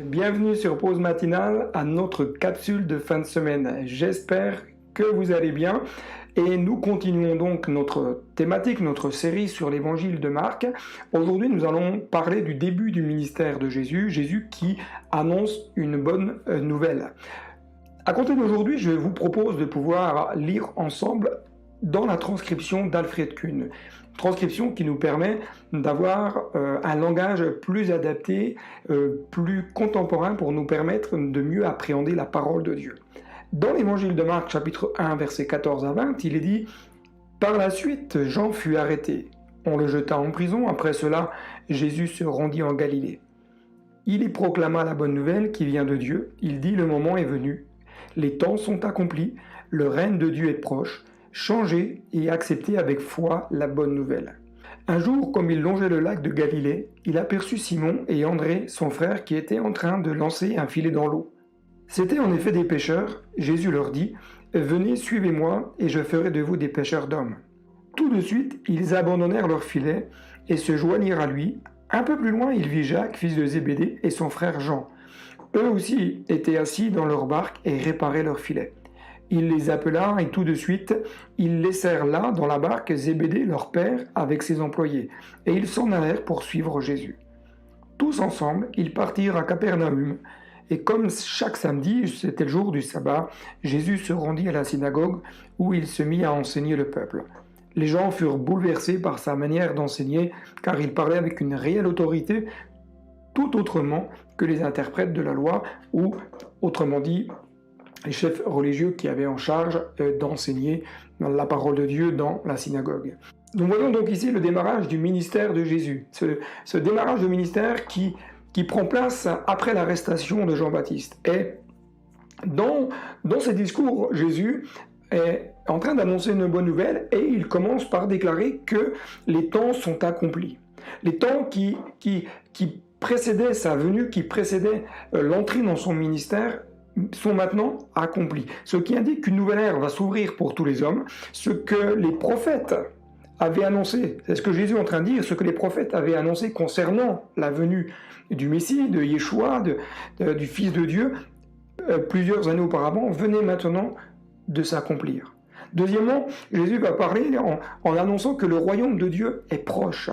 Bienvenue sur Pause Matinale à notre capsule de fin de semaine. J'espère que vous allez bien et nous continuons donc notre thématique, notre série sur l'évangile de Marc. Aujourd'hui, nous allons parler du début du ministère de Jésus, Jésus qui annonce une bonne nouvelle. À compter d'aujourd'hui, je vous propose de pouvoir lire ensemble dans la transcription d'Alfred Kuhn. Transcription qui nous permet d'avoir un langage plus adapté, plus contemporain pour nous permettre de mieux appréhender la parole de Dieu. Dans l'évangile de Marc, chapitre 1, versets 14 à 20, il est dit « Par la suite, Jean fut arrêté. On le jeta en prison. Après cela, Jésus se rendit en Galilée. Il y proclama la bonne nouvelle qui vient de Dieu. Il dit « Le moment est venu. Les temps sont accomplis. Le règne de Dieu est proche. Changez et acceptez avec foi la bonne nouvelle. » Un jour, comme il longeait le lac de Galilée, il aperçut Simon et André, son frère, qui étaient en train de lancer un filet dans l'eau. C'étaient en effet des pêcheurs. Jésus leur dit « Venez, suivez-moi, et je ferai de vous des pêcheurs d'hommes. » Tout de suite, ils abandonnèrent leur filet et se joignirent à lui. Un peu plus loin, il vit Jacques, fils de Zébédée, et son frère Jean. Eux aussi étaient assis dans leur barque et réparaient leur filet. Il les appela et tout de suite, ils laissèrent là, dans la barque, Zébédée, leur père, avec ses employés, et ils s'en allèrent pour suivre Jésus. Tous ensemble, ils partirent à Capernaum, et comme chaque samedi, c'était le jour du sabbat, Jésus se rendit à la synagogue, où il se mit à enseigner le peuple. Les gens furent bouleversés par sa manière d'enseigner, car il parlait avec une réelle autorité, tout autrement que les interprètes de la loi, ou, autrement dit, les chefs religieux qui avaient en charge d'enseigner la parole de Dieu dans la synagogue. Nous voyons donc ici le démarrage du ministère de Jésus, ce démarrage de ministère qui prend place après l'arrestation de Jean-Baptiste. Et dans ces discours, Jésus est en train d'annoncer une bonne nouvelle et il commence par déclarer que les temps sont accomplis. Les temps qui précédaient sa venue, qui précédaient l'entrée dans son ministère, sont maintenant accomplis. Ce qui indique qu'une nouvelle ère va s'ouvrir pour tous les hommes. Ce que les prophètes avaient annoncé, c'est ce que Jésus est en train de dire, ce que les prophètes avaient annoncé concernant la venue du Messie, de Yeshua, du Fils de Dieu, plusieurs années auparavant, venait maintenant de s'accomplir. Deuxièmement, Jésus va parler en annonçant que le royaume de Dieu est proche.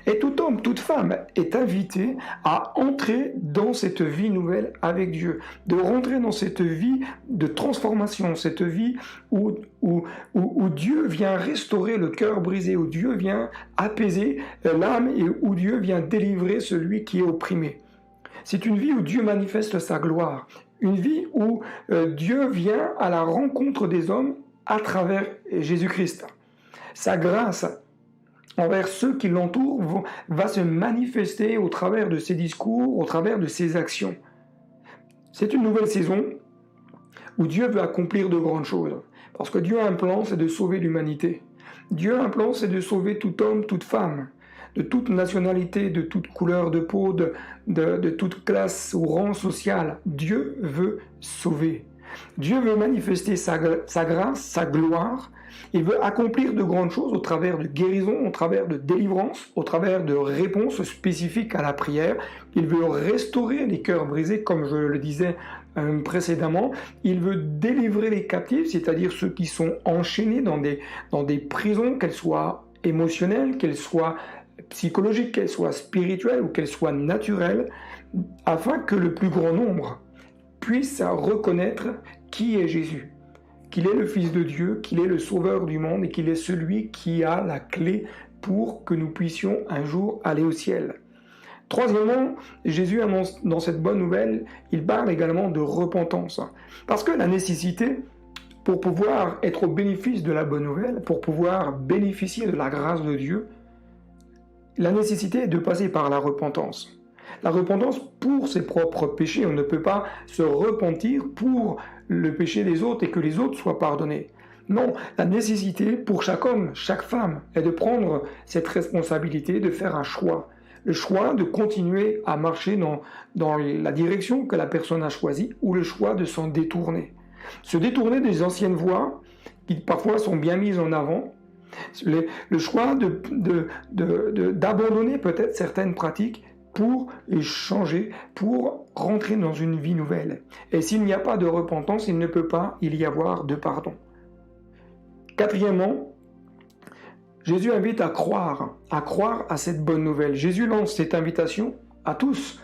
Et tout homme, toute femme est invité à entrer dans cette vie nouvelle avec Dieu, de rentrer dans cette vie de transformation, cette vie où Dieu vient restaurer le cœur brisé, où Dieu vient apaiser l'âme et où Dieu vient délivrer celui qui est opprimé. C'est une vie où Dieu manifeste sa gloire, une vie où Dieu vient à la rencontre des hommes à travers Jésus-Christ. Sa grâce envers ceux qui l'entourent va se manifester au travers de ses discours, au travers de ses actions. C'est une nouvelle saison où Dieu veut accomplir de grandes choses. Parce que Dieu a un plan, c'est de sauver l'humanité. Dieu a un plan, c'est de sauver tout homme, toute femme, de toute nationalité, de toute couleur de peau, de toute classe ou rang social. Dieu veut sauver. Dieu veut manifester sa grâce, sa gloire. Il veut accomplir de grandes choses au travers de guérison, au travers de délivrance, au travers de réponses spécifiques à la prière. Il veut restaurer les cœurs brisés, comme je le disais précédemment. Il veut délivrer les captifs, c'est-à-dire ceux qui sont enchaînés dans des prisons, qu'elles soient émotionnelles, qu'elles soient psychologiques, qu'elles soient spirituelles ou qu'elles soient naturelles, afin que le plus grand nombre puisse reconnaître qui est Jésus, qu'il est le Fils de Dieu, qu'il est le Sauveur du monde et qu'il est celui qui a la clé pour que nous puissions un jour aller au ciel. Troisièmement, Jésus annonce dans cette bonne nouvelle, il parle également de repentance. Parce que la nécessité, pour pouvoir être au bénéfice de la bonne nouvelle, pour pouvoir bénéficier de la grâce de Dieu, la nécessité est de passer par la repentance. La repentance pour ses propres péchés. On ne peut pas se repentir pour le péché des autres et que les autres soient pardonnés. Non, la nécessité pour chaque homme, chaque femme, est de prendre cette responsabilité, de faire un choix. Le choix de continuer à marcher dans la direction que la personne a choisie ou le choix de s'en détourner. Se détourner des anciennes voies qui parfois sont bien mises en avant, le choix d'abandonner peut-être certaines pratiques pour changer, pour rentrer dans une vie nouvelle. Et s'il n'y a pas de repentance, il ne peut pas y avoir de pardon. Quatrièmement, Jésus invite à croire à cette bonne nouvelle. Jésus lance cette invitation à tous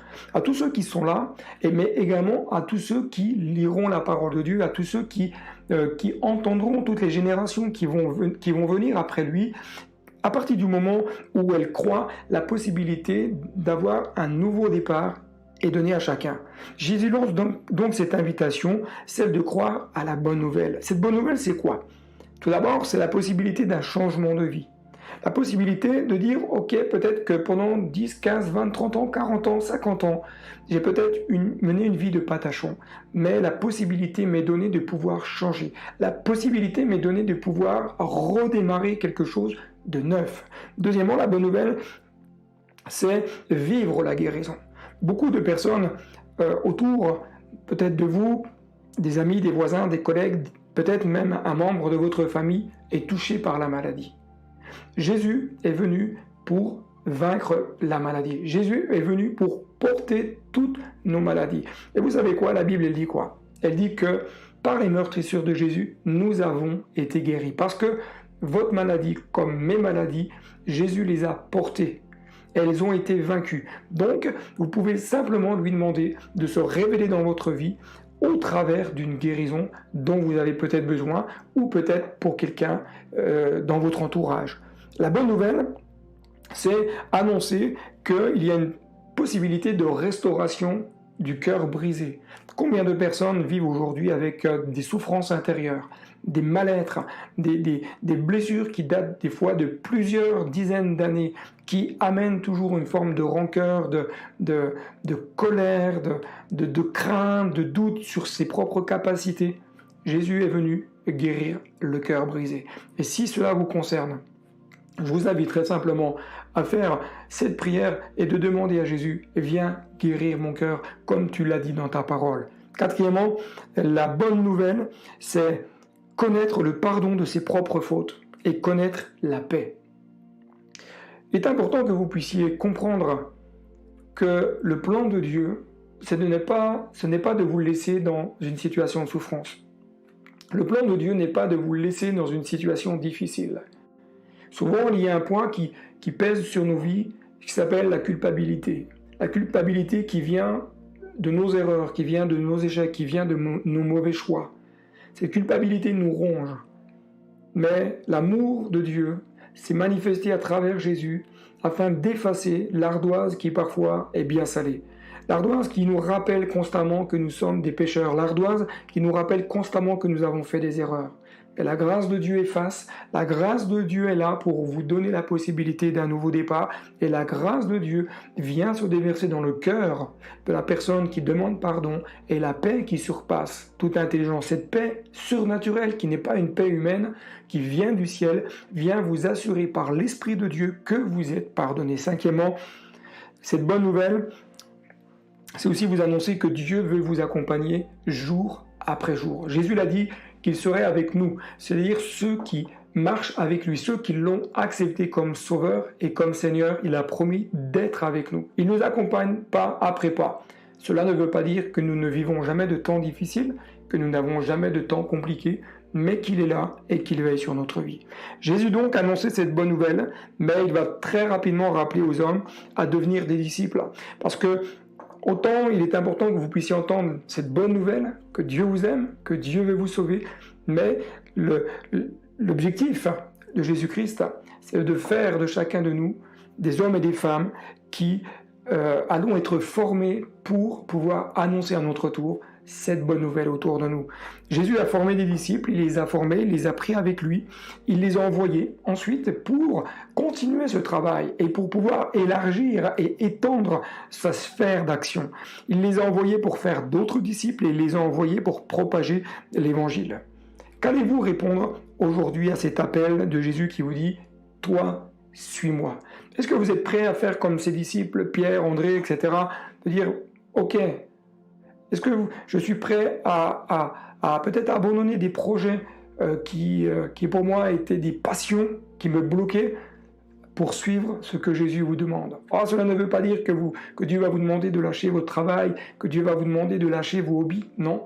ceux qui sont là, mais également à tous ceux qui liront la parole de Dieu, à tous ceux qui entendront toutes les générations qui vont venir après lui, à partir du moment où elles croient la possibilité d'avoir un nouveau départ est donné à chacun. Jésus lance donc cette invitation, celle de croire à la bonne nouvelle. Cette bonne nouvelle, c'est quoi ? Tout d'abord, c'est la possibilité d'un changement de vie. La possibilité de dire, ok, peut-être que pendant 10, 15, 20, 30 ans, 40 ans, 50 ans, j'ai peut-être mené une vie de patachon, mais la possibilité m'est donnée de pouvoir changer. La possibilité m'est donnée de pouvoir redémarrer quelque chose de neuf. Deuxièmement, la bonne nouvelle, c'est vivre la guérison. Beaucoup de personnes autour, peut-être de vous, des amis, des voisins, des collègues, peut-être même un membre de votre famille est touché par la maladie. Jésus est venu pour vaincre la maladie. Jésus est venu pour porter toutes nos maladies. Et vous savez quoi? La Bible, elle dit quoi? Elle dit que par les meurtrissures de Jésus, nous avons été guéris. Parce que votre maladie, comme mes maladies, Jésus les a portées. Elles ont été vaincues. Donc, vous pouvez simplement lui demander de se révéler dans votre vie au travers d'une guérison dont vous avez peut-être besoin ou peut-être pour quelqu'un dans votre entourage. La bonne nouvelle, c'est annoncer qu'il y a une possibilité de restauration du cœur brisé. Combien de personnes vivent aujourd'hui avec des souffrances intérieures, des mal-être, des blessures qui datent des fois de plusieurs dizaines d'années, qui amènent toujours une forme de rancœur, de colère, de crainte, de doute sur ses propres capacités. Jésus est venu guérir le cœur brisé. Et si cela vous concerne, je vous invite très simplement à faire cette prière et de demander à Jésus, viens guérir mon cœur comme tu l'as dit dans ta parole. Quatrièmement, la bonne nouvelle, c'est connaître le pardon de ses propres fautes et connaître la paix. Il est important que vous puissiez comprendre que le plan de Dieu, ce n'est pas de vous laisser dans une situation de souffrance. Le plan de Dieu n'est pas de vous laisser dans une situation difficile. Souvent, il y a un point qui pèse sur nos vies, qui s'appelle la culpabilité. La culpabilité qui vient de nos erreurs, qui vient de nos échecs, qui vient de nos mauvais choix. Cette culpabilité nous ronge. Mais l'amour de Dieu s'est manifesté à travers Jésus afin d'effacer l'ardoise qui parfois est bien salée. L'ardoise qui nous rappelle constamment que nous sommes des pécheurs. L'ardoise qui nous rappelle constamment que nous avons fait des erreurs. Et la grâce de Dieu efface, la grâce de Dieu est là pour vous donner la possibilité d'un nouveau départ, et la grâce de Dieu vient se déverser dans le cœur de la personne qui demande pardon, et la paix qui surpasse toute intelligence, cette paix surnaturelle qui n'est pas une paix humaine, qui vient du ciel, vient vous assurer par l'Esprit de Dieu que vous êtes pardonné. Cinquièmement, cette bonne nouvelle, c'est aussi vous annoncer que Dieu veut vous accompagner jour après jour. Jésus l'a dit, qu'il serait avec nous, c'est-à-dire ceux qui marchent avec lui, ceux qui l'ont accepté comme sauveur et comme Seigneur, il a promis d'être avec nous. Il nous accompagne pas après pas. Cela ne veut pas dire que nous ne vivons jamais de temps difficiles, que nous n'avons jamais de temps compliqués, mais qu'il est là et qu'il veille sur notre vie. Jésus donc a annoncé cette bonne nouvelle, mais il va très rapidement rappeler aux hommes à devenir des disciples. Parce que autant il est important que vous puissiez entendre cette bonne nouvelle, que Dieu vous aime, que Dieu veut vous sauver, mais l'objectif de Jésus-Christ, c'est de faire de chacun de nous des hommes et des femmes qui allons être formés pour pouvoir annoncer à notre tour cette bonne nouvelle autour de nous. Jésus a formé des disciples, il les a formés, il les a pris avec lui, il les a envoyés ensuite pour continuer ce travail et pour pouvoir élargir et étendre sa sphère d'action. Il les a envoyés pour faire d'autres disciples et il les a envoyés pour propager l'évangile. Qu'allez-vous répondre aujourd'hui à cet appel de Jésus qui vous dit « Toi, suis-moi ». Est-ce que vous êtes prêts à faire comme ses disciples, Pierre, André, etc., de dire « Ok, est-ce que je suis prêt à peut-être abandonner des projets qui pour moi étaient des passions, qui me bloquaient, pour suivre ce que Jésus vous demande. » Cela ne veut pas dire que Dieu va vous demander de lâcher votre travail, que Dieu va vous demander de lâcher vos hobbies, non.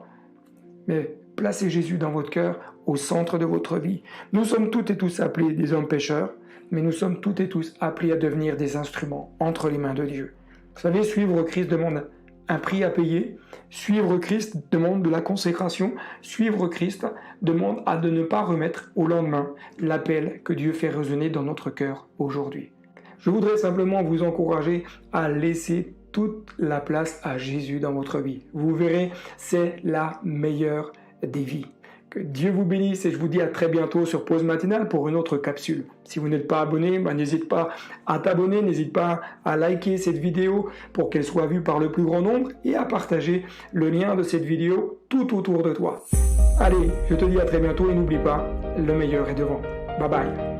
Mais placez Jésus dans votre cœur, au centre de votre vie. Nous sommes toutes et tous appelés des hommes pécheurs, mais nous sommes toutes et tous appelés à devenir des instruments entre les mains de Dieu. Vous savez, suivre Christ demande un prix à payer. Suivre Christ demande de la consécration. Suivre Christ demande à de ne pas remettre au lendemain l'appel que Dieu fait résonner dans notre cœur aujourd'hui. Je voudrais simplement vous encourager à laisser toute la place à Jésus dans votre vie. Vous verrez, c'est la meilleure des vies. Que Dieu vous bénisse et je vous dis à très bientôt sur Pause Matinale pour une autre capsule. Si vous n'êtes pas abonné, n'hésite pas à t'abonner, n'hésite pas à liker cette vidéo pour qu'elle soit vue par le plus grand nombre et à partager le lien de cette vidéo tout autour de toi. Allez, je te dis à très bientôt et n'oublie pas, le meilleur est devant. Bye bye.